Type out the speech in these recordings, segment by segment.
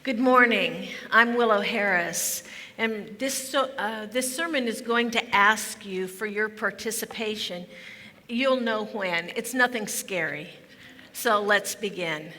Good morning. I'm Willo Harris, and this sermon is going to ask you for your participation. You'll know when. It's nothing scary. So let's begin.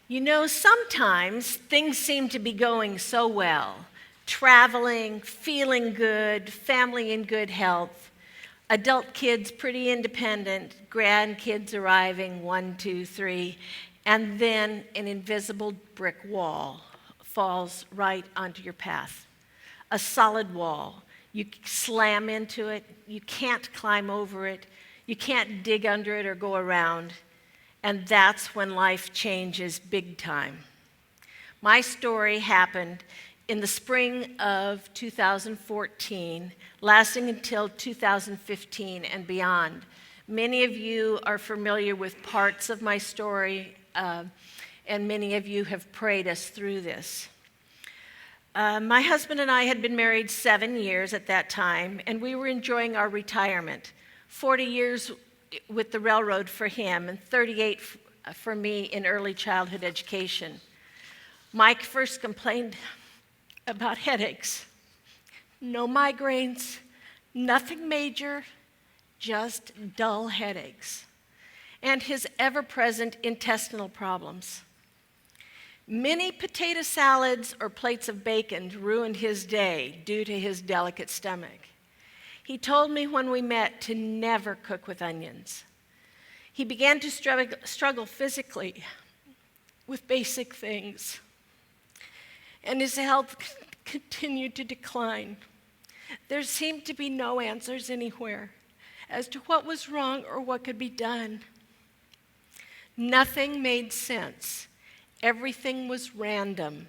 You know, sometimes things seem to be going so well. Traveling, feeling good, family in good health, adult kids pretty independent, grandkids arriving, 1, 2, 3, and then an invisible brick wall falls right onto your path. A solid wall. You slam into it. You can't climb over it. You can't dig under it or go around. And that's when life changes big time. My story happened in the spring of 2014, lasting until 2015 and beyond. Many of you are familiar with parts of my story, and many of you have prayed us through this. My husband and I had been married 7 years at that time, and we were enjoying our retirement. 40 years with the railroad for him, and 38 for me in early childhood education. Mike first complained about headaches. No migraines, nothing major, just dull headaches. And his ever-present intestinal problems. Many potato salads or plates of bacon ruined his day due to his delicate stomach. He told me when we met to never cook with onions. He began to struggle physically with basic things, and his health continued to decline. There seemed to be no answers anywhere as to what was wrong or what could be done. Nothing made sense. Everything was random.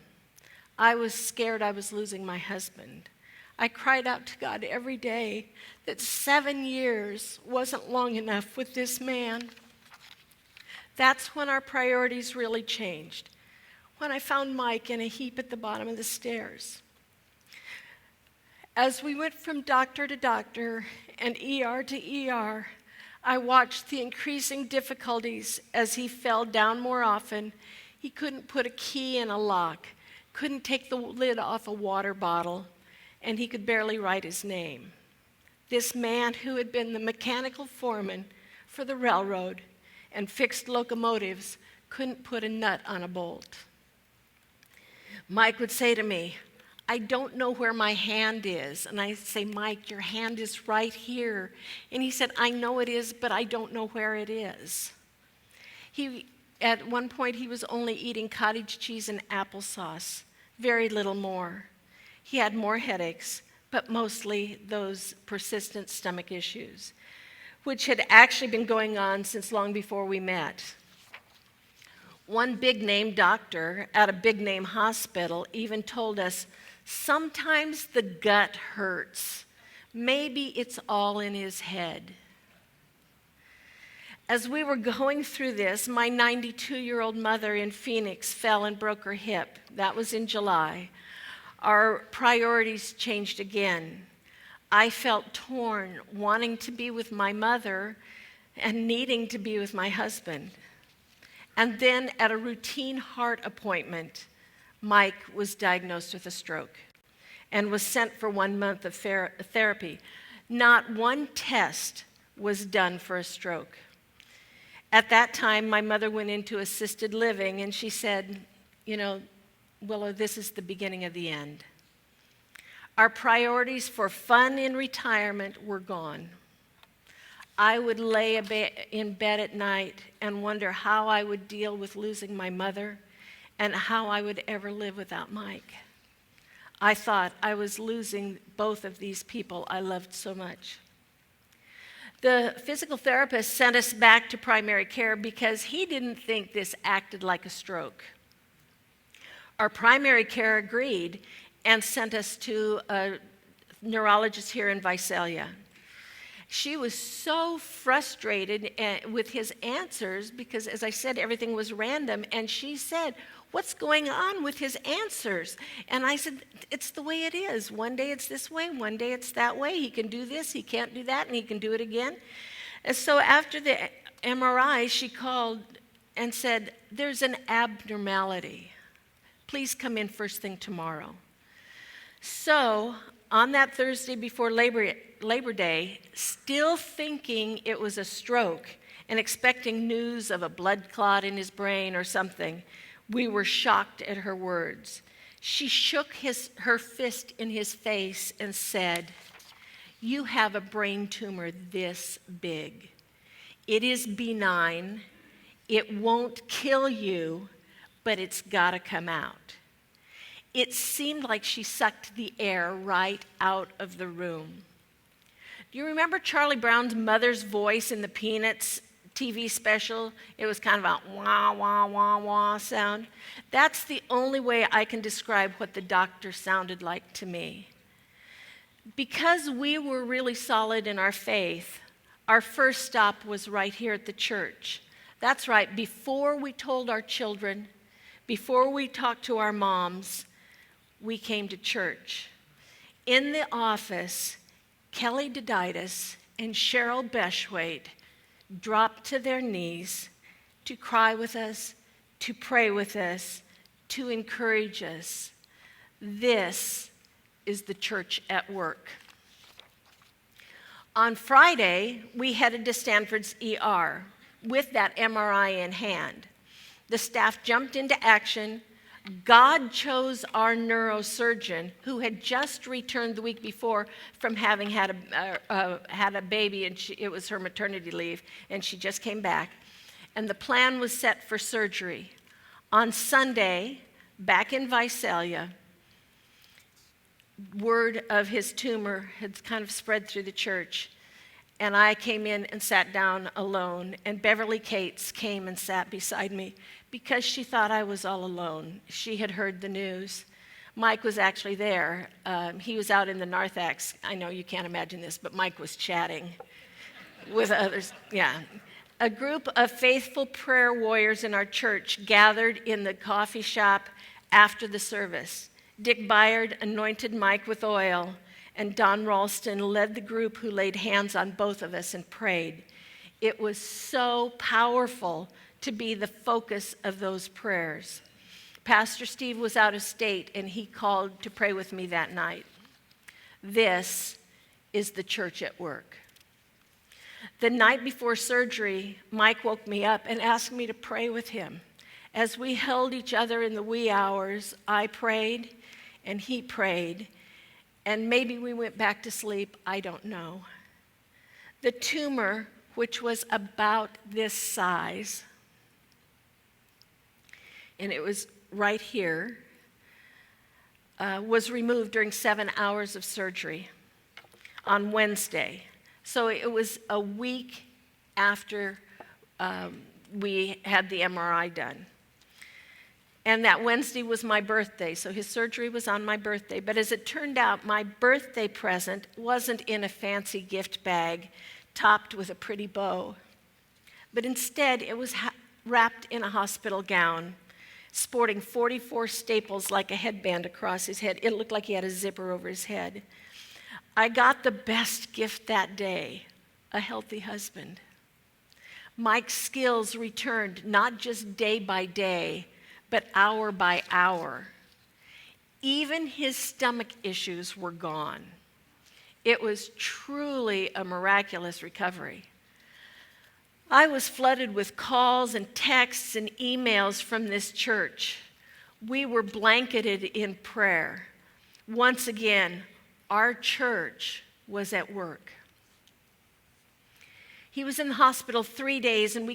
I was scared I was losing my husband. I cried out to God every day that 7 years wasn't long enough with this man. That's when our priorities really changed, when I found Mike in a heap at the bottom of the stairs. As we went from doctor to doctor and ER to ER, I watched the increasing difficulties as he fell down more often. He couldn't put a key in a lock, couldn't take the lid off a water bottle, and he could barely write his name. This man who had been the mechanical foreman for the railroad and fixed locomotives couldn't put a nut on a bolt. Mike would say to me, "I don't know where my hand is." And I'd say, "Mike, your hand is right here." And he said, "I know it is, but I don't know where it is." At one point, he was only eating cottage cheese and applesauce, very little more. He had more headaches, but mostly those persistent stomach issues, which had actually been going on since long before we met. One big-name doctor at a big-name hospital even told us, "Sometimes the gut hurts. Maybe it's all in his head." As we were going through this, my 92-year-old mother in Phoenix fell and broke her hip. That was in July. Our priorities changed again. I felt torn, wanting to be with my mother and needing to be with my husband. And then at a routine heart appointment, Mike was diagnosed with a stroke and was sent for 1 month of therapy. Not one test was done for a stroke. At that time, my mother went into assisted living, and she said, "You know, Willo, this is the beginning of the end." Our priorities for fun in retirement were gone. I would lay in bed at night and wonder how I would deal with losing my mother and how I would ever live without Mike. I thought I was losing both of these people I loved so much. The physical therapist sent us back to primary care because he didn't think this acted like a stroke. Our primary care agreed and sent us to a neurologist here in Visalia. She was so frustrated with his answers because, as I said, everything was random, and she said, "What's going on with his answers?" And I said, "It's the way it is. One day it's this way, one day it's that way. He can do this, he can't do that, and he can do it again." And so after the MRI, she called and said, "There's an abnormality." Please come in first thing tomorrow. So on that Thursday before Labor Day, still thinking it was a stroke and expecting news of a blood clot in his brain or something, we were shocked at her words. She shook her fist in his face and said, "You have a brain tumor this big. It is benign. It won't kill you, but it's got to come out." It seemed like she sucked the air right out of the room. Do you remember Charlie Brown's mother's voice in the Peanuts TV special? It was kind of a wah, wah, wah, wah sound. That's the only way I can describe what the doctor sounded like to me. Because we were really solid in our faith, our first stop was right here at the church. That's right, before we told our children, before we talked to our moms, we came to church. In the office, Kelly Diditis and Cheryl Beshwaite dropped to their knees to cry with us, to pray with us, to encourage us. This is the church at work. On Friday, we headed to Stanford's ER with that MRI in hand. The staff jumped into action. God chose our neurosurgeon, who had just returned the week before from having had a baby, and it was her maternity leave, and she just came back. And the plan was set for surgery. On Sunday, back in Visalia, word of his tumor had kind of spread through the church. And I came in and sat down alone, and Beverly Cates came and sat beside me because she thought I was all alone. She had heard the news. Mike was actually there. He was out in the narthex. I know you can't imagine this, but Mike was chatting with others. Yeah. A group of faithful prayer warriors in our church gathered in the coffee shop after the service. Dick Byard anointed Mike with oil, and Don Ralston led the group who laid hands on both of us and prayed. It was so powerful to be the focus of those prayers. Pastor Steve was out of state, and he called to pray with me that night. This is the church at work. The night before surgery, Mike woke me up and asked me to pray with him. As we held each other in the wee hours, I prayed and he prayed, and maybe we went back to sleep, I don't know. The tumor, which was about this size, and it was right here, was removed during 7 hours of surgery on Wednesday. So it was a week after we had the MRI done. And that Wednesday was my birthday, so his surgery was on my birthday. But as it turned out, my birthday present wasn't in a fancy gift bag topped with a pretty bow. But instead, it was wrapped in a hospital gown, sporting 44 staples like a headband across his head. It looked like he had a zipper over his head. I got the best gift that day, a healthy husband. Mike's skills returned not just day by day, but hour by hour. Even his stomach issues were gone. It was truly a miraculous recovery. I was flooded with calls and texts and emails from this church. We were blanketed in prayer. Once again, our church was at work. He was in the hospital 3 days, and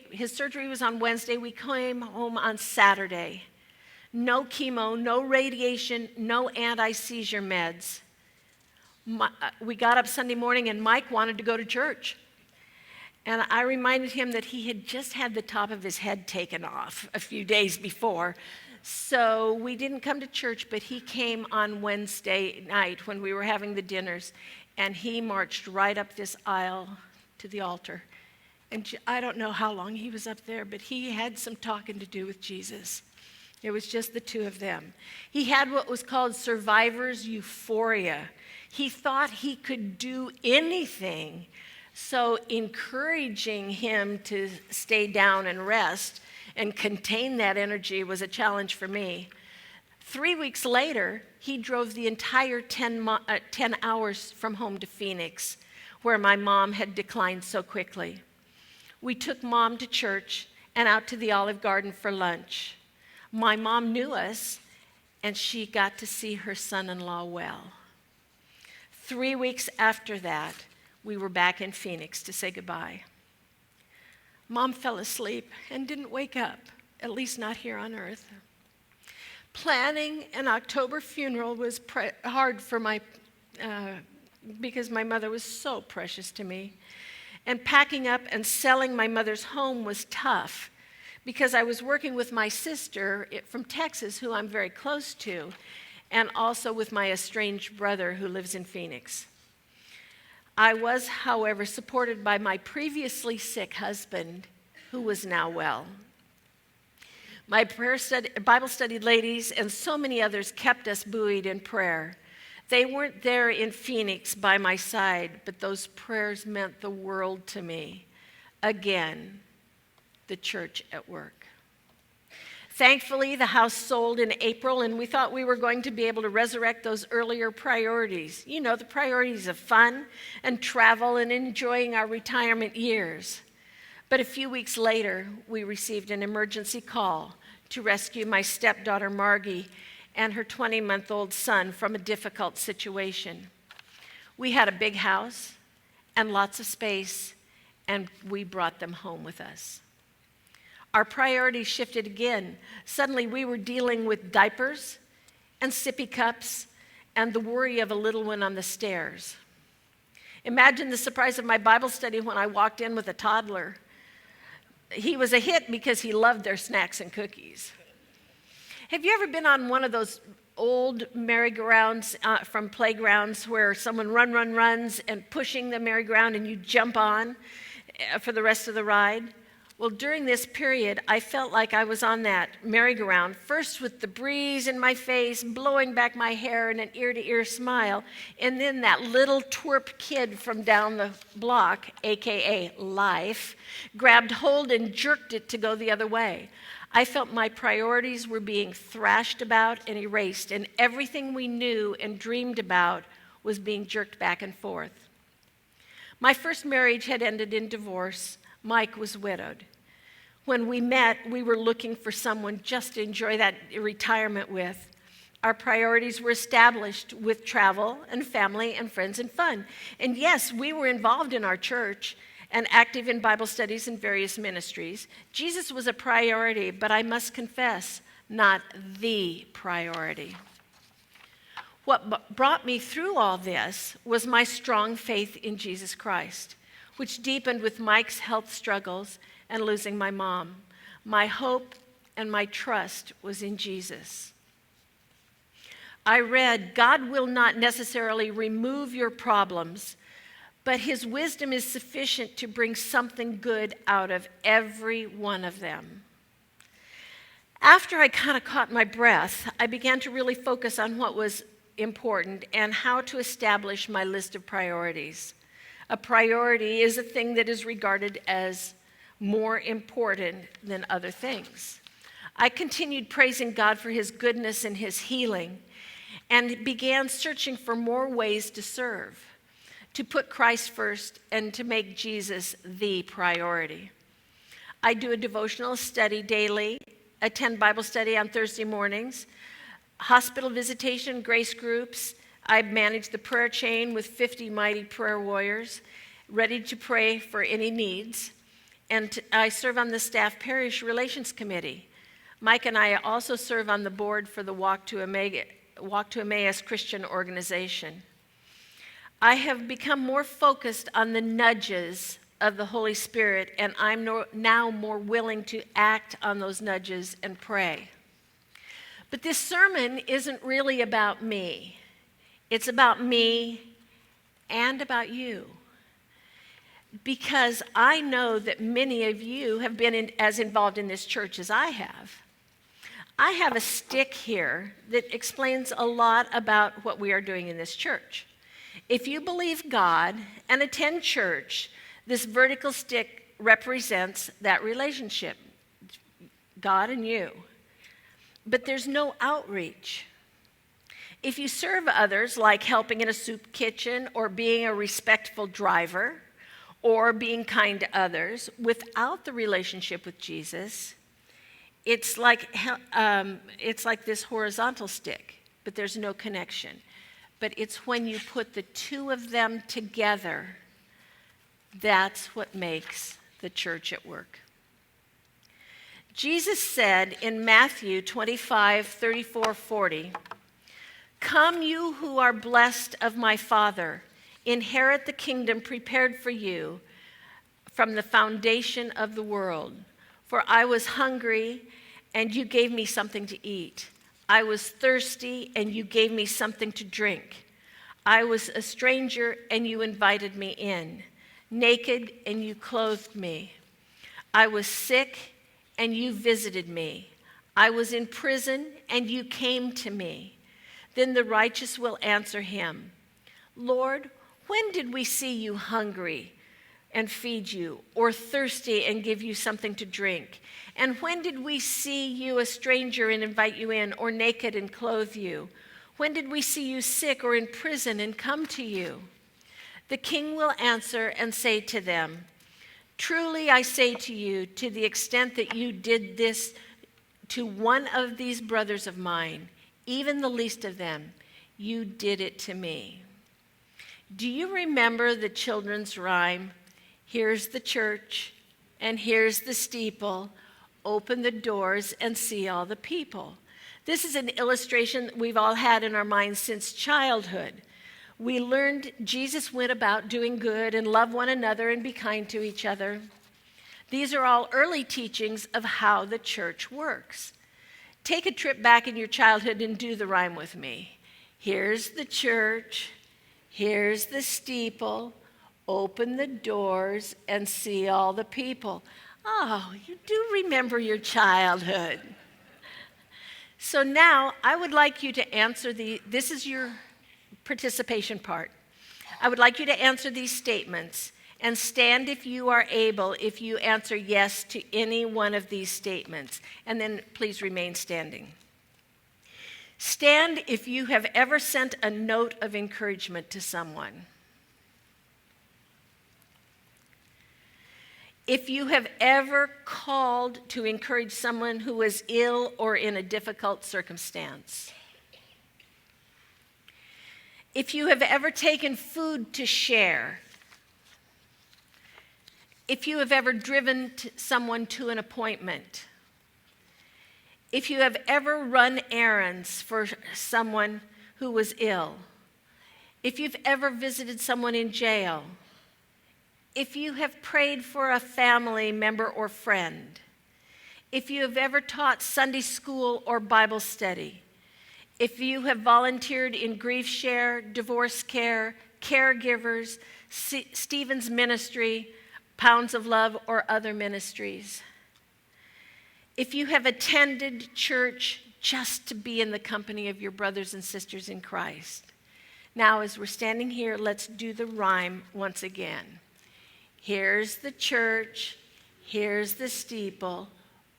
his surgery was on Wednesday. We came home on Saturday. No chemo, no radiation, no anti-seizure meds. We got up Sunday morning, and Mike wanted to go to church. And I reminded him that he had just had the top of his head taken off a few days before. So we didn't come to church, but he came on Wednesday night when we were having the dinners, and he marched right up this aisle to the altar. And I don't know how long he was up there, but he had some talking to do with Jesus. It was just the two of them. He had what was called survivor's euphoria. He thought he could do anything. So encouraging him to stay down and rest and contain that energy was a challenge for me. 3 weeks later, he drove the entire 10 hours from home to Phoenix, where my mom had declined so quickly. We took Mom to church and out to the Olive Garden for lunch. My mom knew us, and she got to see her son-in-law well. 3 weeks after that, we were back in Phoenix to say goodbye. Mom fell asleep and didn't wake up, at least not here on earth. Planning an October funeral was hard for because my mother was so precious to me. And packing up and selling my mother's home was tough because I was working with my sister from Texas, who I'm very close to, and also with my estranged brother who lives in Phoenix. I was, however, supported by my previously sick husband, who was now well. My Bible study ladies and so many others kept us buoyed in prayer. They weren't there in Phoenix by my side, but those prayers meant the world to me. Again, the church at work. Thankfully, the house sold in April, and we thought we were going to be able to resurrect those earlier priorities. You know, the priorities of fun and travel and enjoying our retirement years. But a few weeks later, we received an emergency call to rescue my stepdaughter, Margie, and her 20-month-old son from a difficult situation. We had a big house and lots of space, and we brought them home with us. Our priorities shifted again. Suddenly, we were dealing with diapers and sippy cups and the worry of a little one on the stairs. Imagine the surprise of my Bible study when I walked in with a toddler. He was a hit because he loved their snacks and cookies. Have you ever been on one of those old merry-go-rounds from playgrounds where someone runs and pushing the merry-go-round and you jump on for the rest of the ride? Well, during this period, I felt like I was on that merry-go-round, first with the breeze in my face, blowing back my hair and an ear-to-ear smile, and then that little twerp kid from down the block, a.k.a. life, grabbed hold and jerked it to go the other way. I felt my priorities were being thrashed about and erased, and everything we knew and dreamed about was being jerked back and forth. My first marriage had ended in divorce. Mike was widowed. When we met, we were looking for someone just to enjoy that retirement with. Our priorities were established with travel and family and friends and fun. And yes, we were involved in our church and active in Bible studies and various ministries. Jesus was a priority, but I must confess, not the priority. What brought me through all this was my strong faith in Jesus Christ, which deepened with Mike's health struggles and losing my mom. My hope and my trust was in Jesus. I read, God will not necessarily remove your problems, but his wisdom is sufficient to bring something good out of every one of them. After I kind of caught my breath, I began to really focus on what was important and how to establish my list of priorities. A priority is a thing that is regarded as more important than other things. I continued praising God for his goodness and his healing and began searching for more ways to serve, to put Christ first and to make Jesus the priority. I do a devotional study daily, attend Bible study on Thursday mornings, hospital visitation, grace groups. I manage the prayer chain with 50 mighty prayer warriors, ready to pray for any needs. And I serve on the staff parish relations committee. Mike and I also serve on the board for the Walk to Emmaus Christian organization. I have become more focused on the nudges of the Holy Spirit, and I'm now more willing to act on those nudges and pray. But this sermon isn't really about me. It's about me and about you. Because I know that many of you have been as involved in this church as I have. I have a stick here that explains a lot about what we are doing in this church. If you believe God and attend church, this vertical stick represents that relationship, God and you. but there's no outreach. If you serve others, like helping in a soup kitchen or being a respectful driver or being kind to others, without the relationship with Jesus, it's like this horizontal stick, but there's no connection. But it's when you put the two of them together, that's what makes the church at work. Jesus said in Matthew 25:34-40, "Come you who are blessed of my Father, inherit the kingdom prepared for you from the foundation of the world. For I was hungry, and you gave me something to eat. I was thirsty, and you gave me something to drink. I was a stranger, and you invited me in. Naked, and you clothed me. I was sick, and you visited me. I was in prison, and you came to me." Then the righteous will answer him, "Lord, when did we see you hungry and feed you, or thirsty and give you something to drink? And when did we see you a stranger and invite you in, or naked and clothe you? When did we see you sick or in prison and come to you?" The king will answer and say to them, "Truly I say to you, to the extent that you did this to one of these brothers of mine, even the least of them, you did it to me." Do you remember the children's rhyme? Here's the church, and here's the steeple. Open the doors and see all the people. This is an illustration that we've all had in our minds since childhood. We learned Jesus went about doing good and love one another and be kind to each other. These are all early teachings of how the church works. Take a trip back in your childhood and do the rhyme with me. Here's the church, here's the steeple, open the doors and see all the people. Oh, you do remember your childhood. So now I would like you to answer this is your participation part. I would like you to answer these statements and stand if you are able, if you answer yes to any one of these statements. And then please remain standing. Stand if you have ever sent a note of encouragement to someone. If you have ever called to encourage someone who is ill or in a difficult circumstance. If you have ever taken food to share. If you have ever driven someone to an appointment. If you have ever run errands for someone who was ill. If you've ever visited someone in jail. If you have prayed for a family member or friend. If you have ever taught Sunday school or Bible study. If you have volunteered in grief share, divorce care, caregivers, Stephen's ministry, Pounds of Love, or other ministries. If you have attended church just to be in the company of your brothers and sisters in Christ. Now, as we're standing here, let's do the rhyme once again. Here's the church, here's the steeple,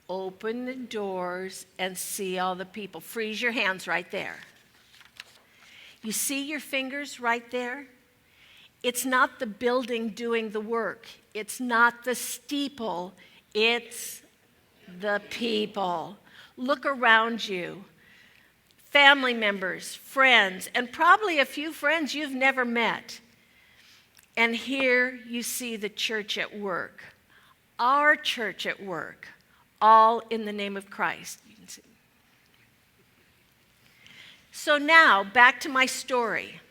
open the doors and see all the people. Freeze your hands right there. You see your fingers right there? It's not the building doing the work. It's not the steeple. It's the people. Look around you. Family members, friends, and probably a few friends you've never met. And here you see the church at work. Our church at work. All in the name of Christ. You can see. So now, back to my story.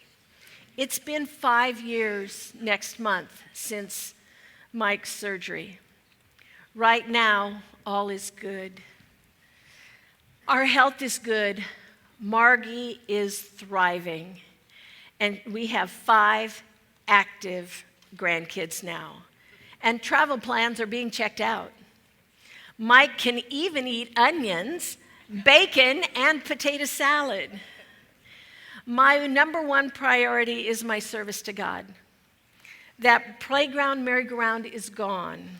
It's been 5 years next month since Mike's surgery. Right now, all is good. Our health is good. Margie is thriving. And we have 5 active grandkids now. And travel plans are being checked out. Mike can even eat onions, bacon, and potato salad. My number one priority is my service to God. That playground merry-go-round is gone.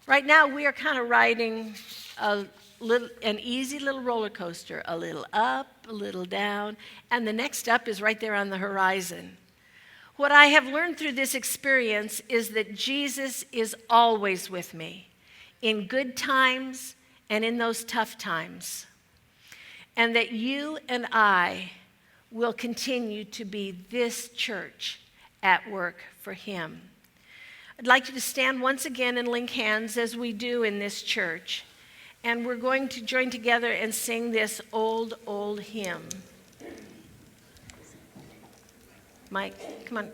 Right now, we are kind of riding an easy little roller coaster, a little up, a little down, and the next up is right there on the horizon. What I have learned through this experience is that Jesus is always with me, in good times and in those tough times, and that you and I will continue to be this church at work for him. I'd like you to stand once again and link hands as we do in this church. And we're going to join together and sing this old, old hymn. Mike, come on.